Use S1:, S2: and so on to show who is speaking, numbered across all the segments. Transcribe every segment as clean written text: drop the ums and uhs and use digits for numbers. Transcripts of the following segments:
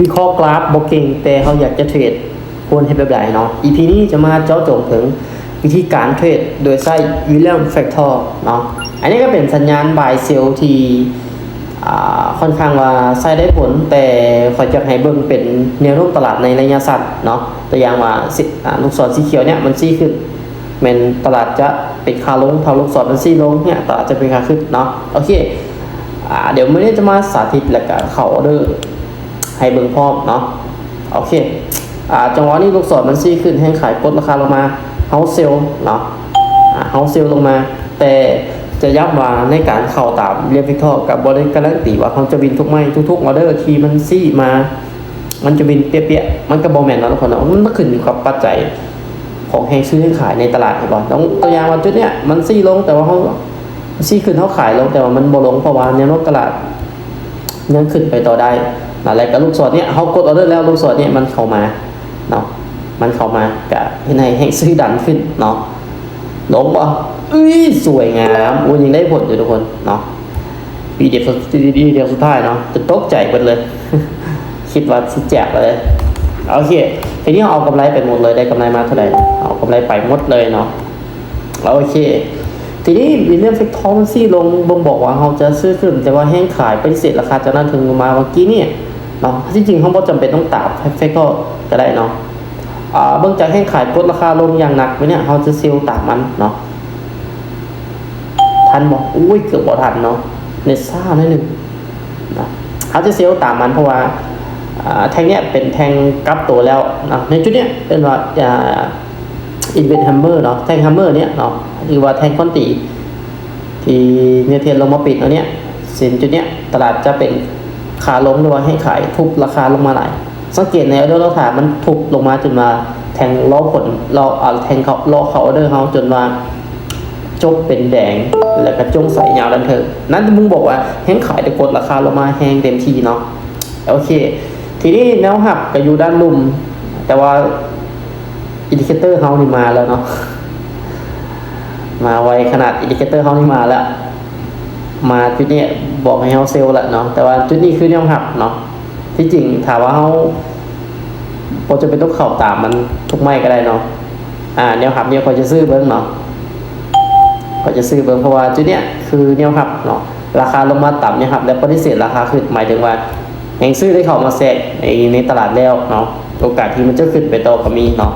S1: วิเคราะห์กราฟบ่เก่งแต่เขาอยากจะเทรดควรเฮ็ดแบบใดเนาะ EP นี้จะมาเจาะจงถึงวิธีการเทรดโดยใช้วิลเลียมแฟกทอร์เนาะอันนี้ก็เป็นสัญญาณ buy sell ที่ค่อนข้างว่าใช้ได้ผลแต่ขอจะให้เบิ่งเป็นแนวโน้มตลาดในระยะสั้นเนาะตัวอย่างว่าลูกศรสีเขียวเนี่ยมันซี่ขึ้นแม่นตลาดจะเป็นขาลงถ้าลูกศรมันซี่ลงเนี่ยตลาดจะเป็นขาขึ้นเนาะโอเคเดี๋ยวมื้อนี้จะมาสาธิตแล้วก็เข้าออเดอร์ให้เบิ่งพร้อมเนาะโอเคจังหวะนี้ลูกศรมันซี่ขึ้นแห้งขายกดราคาลงมาเฮาเซลเนาะเฮาเซลลงมาแต่จะย้ำว่าในการเข้าตามเรียนฟิกทอกับบริการันตีว่าเขาจะบินทุกไม้ทุกๆออเดอร์ที่มันซี่มามันจะบินเปี้ยๆมันก็บ่แม่นเนาะทุกคนเนาะมันขึ้นอยู่กับปัจจัยของแห่งซื้อแห่งขายในตลาดก่อนต้องตัวอย่างว่าจุดเนี้ยมันซี่ลงแต่ว่าเขาซี่ขึ้นเขาขายลงแต่ว่ามันบ่ลงเพราะว่าแนวโน้มตลาดยังขึ้นไปต่อได้อะไรกับลูกศรเนี้ยเขากดออเดอร์แล้วลูกศรเนี้ยมันเข้ามาเนาะมันเข้ามากับในแห่งซื้อดันขึ้นเนาะลงป่ะสวยงามยังได้ผลอยู่ทุกคนเนาะปีเดียวสุดท้ายเนาะจะตกใจไปเลย คิดว่าสิแจกเลยโอเคทีนี้เอากำไรไปหมดเลยได้กำไรมาเท่าไหร่เอากำไรไปหมดเลยเนาะโอเคทีนี้มีเรื่องเฟกทอมซี่ลงบ่งบอกว่าเขาจะซื้อขึ้นแต่ว่าแห้งขายปฏิเสธราคาจากนั้นถึงมาเมื่อกี้เนี่ยเนาะที่จริงเขาไม่จำเป็นต้องตามเฟกก็ได้เนาะเบื้องจากแห้งขายกดราคาลงอย่างหนักไปเนี่ยเขาจะเซลล์ตามมันเนาะทันบอกเกือบบ่ทันเนาะเนซ่าหนึ่งนะเขาจะเซลล์ตามมันเพราะว่าแทงเนี้ยเป็นแทงกลับตัวแล้วนะในจุดเนี้ยเป็นว่าอินเวนฮัมเมอร์เนาะแทงฮัมเมอร์เนี้ยเนาะหรือว่าแทงคอนตีที่เนเทียนลงมาปิดเนี้ยสินจุดเนี้ยตลาดจะเป็นขาลงหรือว่าให้ขายทุบราคาลงมาหลายสังเกตในออเดอร์เราถามมันทุบลงมาจนมาแทงล้อผลเราแทงเขาล้อเขาออเดอร์เขาจนมาจบเป็นแดงแล้วก็จงใส่ยาวดันเถอะนั้นมึงบอกว่าแห้งขายแต่กดราคาลงมาแห้งเต็มทีเนาะโอเคทีนี้แนวหักก็อยู่ด้านลุ่มแต่ว่าอินดิเคเตอร์เฮานี่มาแล้วเนาะมาไวขนาดอินดิเคเตอร์เฮานี่มาแล้วมาจุดนี้บอกให้เฮาเซลล์ละเนาะแต่ว่าจุดนี้คือแนวหักเนาะที่จริงถามว่าเฮาพอจะเป็นต้องเข้าตามมันทุกไม้ก็ได้เนาะแนวหักเนี่ยพอจะซื้อเบิ้งเนาะก็จะซื้อเบิ้งเพราะว่าจุดเนี้ยคือแนวหักเนาะราคาลงมาต่ำเนี่ยครับแล้วปฏิเสธราคาขึ้นหมายถึงว่าแห่งซื้อได้เข้ามาแทรกในตลาดแล้วเนาะโอกาสที่มันจะขึ้นไปต่อก็มีเนาะ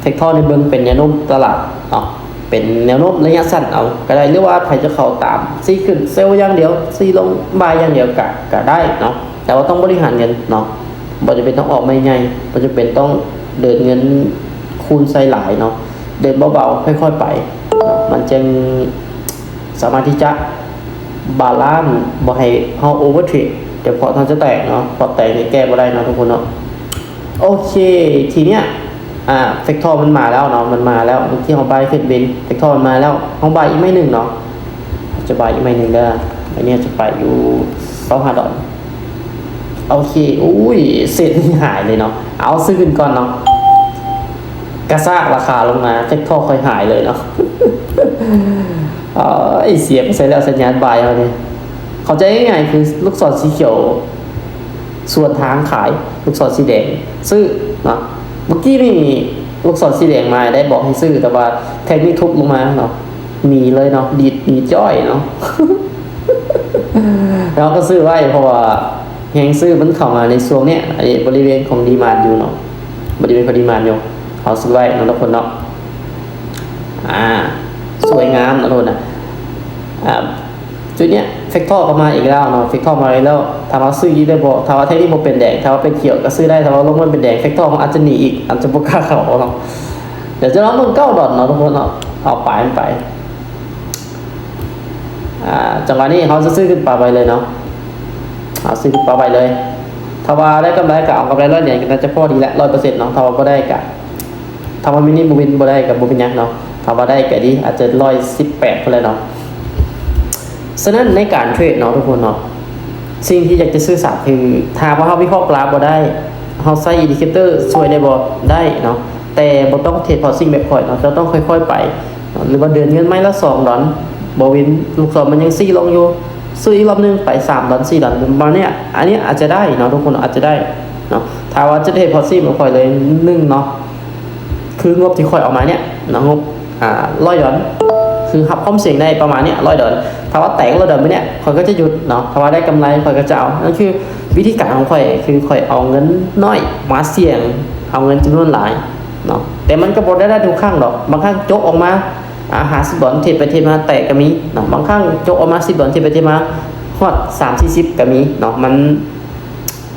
S1: เทคทอในเบิ้งเป็นแนวโน้มตลาดเนาะเป็นแนวโน้มระยะสั้นเอาก็ได้หรือว่าใครจะเข้าตามซีขึ้นเซลล์อย่างเดียวซีลงบายอย่างเดียวก็ได้เนาะแต่ว่าต้องบริหารเงินเนาะบ่จะเป็นต้องออกไม่ไงบ่จะเป็นต้องเดินเงินคูณใส่หลายเนาะเดินเบาๆค่อยๆไปมันจึงสามารถที่จะบาลานซ์บ่ให้เฮาโอเวอร์เทรดเดี๋ยวพอทางจะแตกเนาะพอแตกนี่แก้บ่ได้เนาะทุกคนเนาะโอเคทีเนี้ยเฟกทอร์มันมาแล้วเนาะมันมาแล้วที่เฮาบายขึ้นบินเฟกทอร์มันมาแล้วเฮาบายอีกไม่หนึ่งเนาะจะบายอีกไม่หนึ่งเด้ออันนี้จะไปอยู่$25โอเคเสร็จหายเลยเนาะเอาซื้อขึ้นก่อนเนาะกระซากราคาลงมาเฟกทอร์ค่อยหายเลยเนาะเสียไปใส่แล้วสัญญาณบายเอาเนี่ยเข้าใจง่ายๆคือลูกศรสีเขียวส่วนทางขายลูกศรสีแดงซื้อเนาะเมื่อกี้นี่ลูกศรสีแดงมาได้บอกให้ซื้อแต่ว่าแทงนี่ทุบลงมาเนาะหนีเลยเนาะดีดหนีจ้อยเนาะ เราก็ซื้อไว้เพราะว่าแหงซื้อมันเข้ามาในช่วงเนี้ยบริเวณของดีมานด์อยู่เนาะบริเวณของดีมานด์อยู่เขาซื้อไว้เนาะทุกคนเนาะสวยงามนะทุกคนนะจุดเนี้ยเฟกทอร์ก็มาอีกแล้วเนาะเฟกทอร์มาแล้วถามว่าซื้อยี่ได้บอกถามว่าแท่งนี้มันเป็นแดงถามว่าเป็นเขียวก็ซื้อได้ถามว่าลงมันเป็นแดงเฟกทอร์มันอาจจะหนีอีกอาจจะบวกค่าเขาเนาะเดี๋ยวจะลองมึง9 ดอทเนาะทุกคนเนาะเอาไปมันไปจังหวะนี้เขาจะซื้อขึ้นไปเลยเนาะเอาซื้อขึ้นไปเลยถ้าว่าได้กำไรก็เอากำไรร้อยเหรียญก็น่าจะพอดีละ100%เนาะถ้าว่าก็ได้ก็ถ้าว่ามินิบูวินบ่ได้กับบูวินยักษ์เนาะถ้าว่าได้ก็ดีอาจจะ118ไปเลยเนาะฉะนั้นในการเทรดเนาะทุกคนเนาะสิ่งที่อยากจะสื่อสารคือถ้าว่าเขาวิเคราะห์กราฟบ่ได้เขาใส่อินดิเคเตอร์ช่วยได้บ่ได้เนาะแต่บ่ต้องเทรดพอสิ่งแบบค่อยเนาะจะต้องค่อยๆไปหรือว่าเดินเงินไม้ละ$2บ่วินลูกศรมันยังซี่ลงอยู่ ซื้ออีกรอบนึงไป3 ดอล4 ดอลประมาณเนี้ยอันนี้อาจจะได้เนาะทุกคนอาจจะได้เนาะถ้าว่าจะเทรดพอซี่มันค่อยเลย1เนาะคืองบที่ค่อยออกมาเนี่ยเนาะงบ100 ดอลคือหับความเสี่ยงได้ประมาณเนี้ย100 ดอลถ้าว่าแตก100 ดอลไปเนี่ยค่อยก็จะหยุดเนาะถ้าว่าได้กำไรค่อยก็จะเอานั่นคือวิธีการของค่อยคือค่อยเอาเงินน้อยมาเสี่ยงเอาเงินจำนวนหลายเนาะแต่มันก็บ่ได้ทุกครั้งหรอกบางครั้งจกออกมา50 ดอลเทรดไปเทรดมาแตกก็มีเนาะบางครั้งจกออกมา10 ดอลเทรดไปเทรดมาฮอด30-40ก็มีเนาะ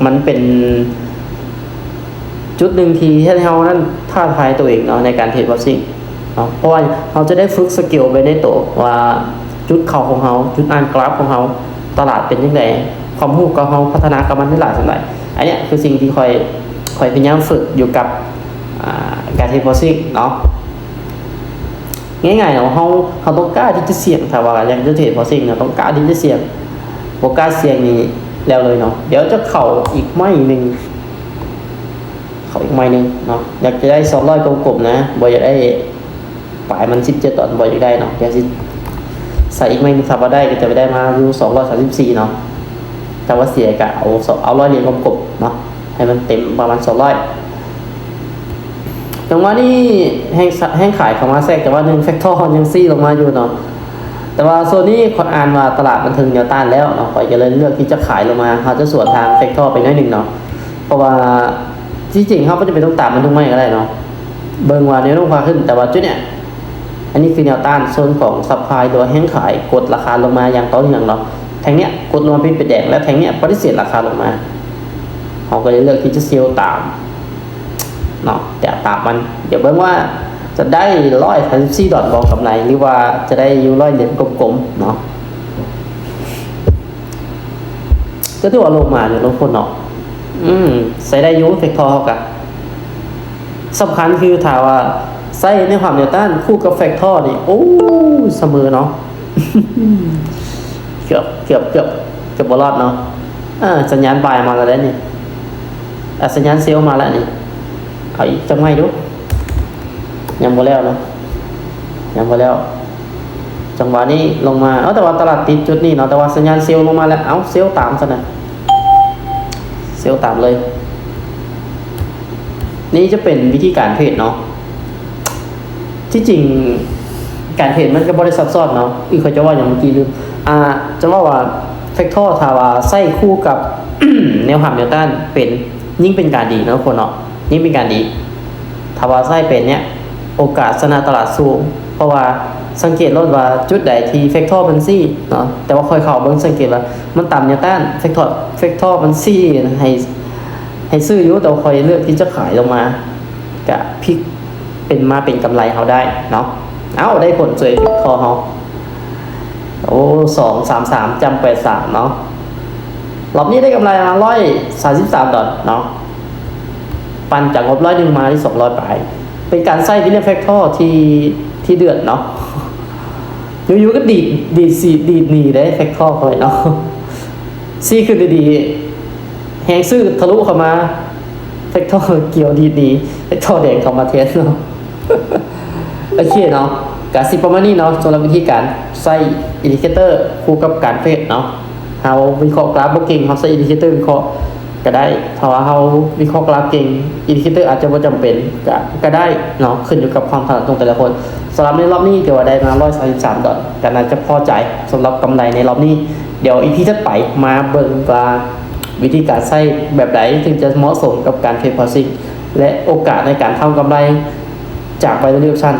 S1: มันเป็นจุดหนึ่งที่ให้เรานั้นท้าทายตัวเองเนาะในการเทรดบอสซิ่งเนาะเพราะว่าเราจะได้ฝึกสกิลไปในตัวว่าจุดเข้าของเราจุดอ่านกราฟของเราตลาดเป็นยังไงความรู้ของเราพัฒนากับมันได้หลายสักหน่อยอันนี้คือสิ่งที่คอยพยายามฝึกอยู่กับการเทรดบอสซิ่งเนาะง่ายๆเนาะเราต้องกล้าที่จะเสี่ยงถ้าว่าอยากจะเทรดบอสซิ่งเนาะต้องกล้าที่จะเสี่ยงโอกาสเสี่ยงนี้แล้วเลยเนาะเดี๋ยวจะเข้าอีกไม่หนึ่งเขาอีกไม่หนึ่งเนาะอยากจะได้200กลมๆนะบ่อยากได้ปลายมัน17 ดอลบ่อยากได้เนาะเดี๋ยวสิใส่อีกไม่หนึ่งถ้าว่าได้ก็จะไปได้มาอยู่234เนาะแต่ว่าเสียก็เอา100 เหรียญกลมๆเนาะให้มันเต็มประมาณ200จังหวะนี้แห้งขายเข้ามาแทรกแต่ว่า1แฟกทอร์ยังซี่ลงมาอยู่เนาะแต่ว่าโซนนี้คนอ่านว่าตลาดมันถึงแนวต้านแล้วเนาะก็จะเลยเลือกที่จะขายลงมาเขาจะสวนทางแฟกทอร์ไปนิดนึงเนาะเพราะว่าที่จริงเขาก็จะเป็นต้องตามมันทุกไม่ก็ได้เนาะเบิ่งว่าแนวโน้มขาขึ้นแต่ว่าจุดเนี่ยอันนี้คือแนวต้านโซนของซัพพลายโดยแห้งขายกดราคาลงมาอย่างต่อเนื่องเนาะแทงเนี้ยกดลงมาเป็นแดงแล้วแทงเนี้ยปฏิเสธราคาลงมาเขาก็เลยเลือกที่จะเซลล์ตามเนาะแต่ตามมันเดี๋ยวเบิ่งว่าจะได้134 ดอลบอกกำไรหรือว่าจะได้อยู่100 เหรียญกลมๆเนาะก็ถือว่าลงมาเนี่ยลงคนเนาะใส่ได้ยูเฟกทอร์กับสำคัญคือถามว่าใส่ในความแนวต้านคู่กับแฟกทอร์นี่โอ้เสมอเนาะ เกือบบอลอดเนาะสัญญาณบายมาแล้วนี่สัญญาณเซลล์มาแล้วนี่เอาอีกจังไม่ดูยังบ่แล้วเนาะยังบ่แล้วจังหวะนี้ลงมาแต่ว่าตลาดติดจุดนี้เนาะแต่ว่าสัญญาณเซลล์ลงมาแล้วเซลล์ตามซะนะเซลล์ตามเลยนี่จะเป็นวิธีการเทรดเนาะที่จริงการเทรดมันก็บ่ได้ซับซ้อนเนาะเขาจะว่าอย่างเมื่อกี้ลืมจะว่าแฟกทอร์ถ้าว่าใส่คู่กับ แนวหักแนวต้านเป็นยิ่งเป็นการดีเนาะคนเนาะยิ่งเป็นการดีถ้าว่าใส่เป็นเนี้ยโอกาสชนะตลาดสูงเพราะว่าสังเกตรถว่าจุดใดที่แฟกทอร์มันซี่เนาะแต่ว่าค่อยเข้าเบิ่งสังเกตว่ามันต่ำแนวต้านแฟกทอร์มันซี่ให้ซื้ออยู่แต่ค่อยเลือกที่จะขายลงมากะพลิกเป็นกำไรเขาได้เนาะได้ผลสวยคอเขา233จำ83เนาะรอบนี้ได้กำไรมา133 ดอลเนาะปันจากงบ101มาที่200ปลายเป็นการใส่วิลเลียมแฟกทอร์ที่เดือดเนาะอยู่ๆก็ดีดหนีได้แฟกทอร์ค่อยเนาะซี่คือดีแหงซื้อทะลุเข้ามาแฟกทอร์เกี่ยวดีดหนีแฟกทอร์แดงเข้ามาเทสเนาะโอเคเนาะกะสิประมาณนี้เนาะสำหรับวิธีการใส่อินดิเคเตอร์คู่กับการเทรดเนาะเฮาวิเคราะห์กราฟบ่เก่งเฮาใส่อินดิเคเตอร์วิเคราะห์ก็ได้ถ้าว่าเฮาวิเคราะห์กราฟเก่งอินดิเคเตอร์อาจจะบ่จำเป็นก็ได้เนาะขึ้นอยู่กับความถนัดของแต่ละคนสำหรับในรอบนี้ถือว่าได้มา133 ดอลก็น่าจะพอใจสำหรับกำไรในรอบนี้เดี๋ยว EP ถัดไปมาเบิ่งว่าวิธีการใช้แบบไหนถึงจะเหมาะสมกับการเทรดพอซิ่งและโอกาสในการทำกำไรจาก Binary Option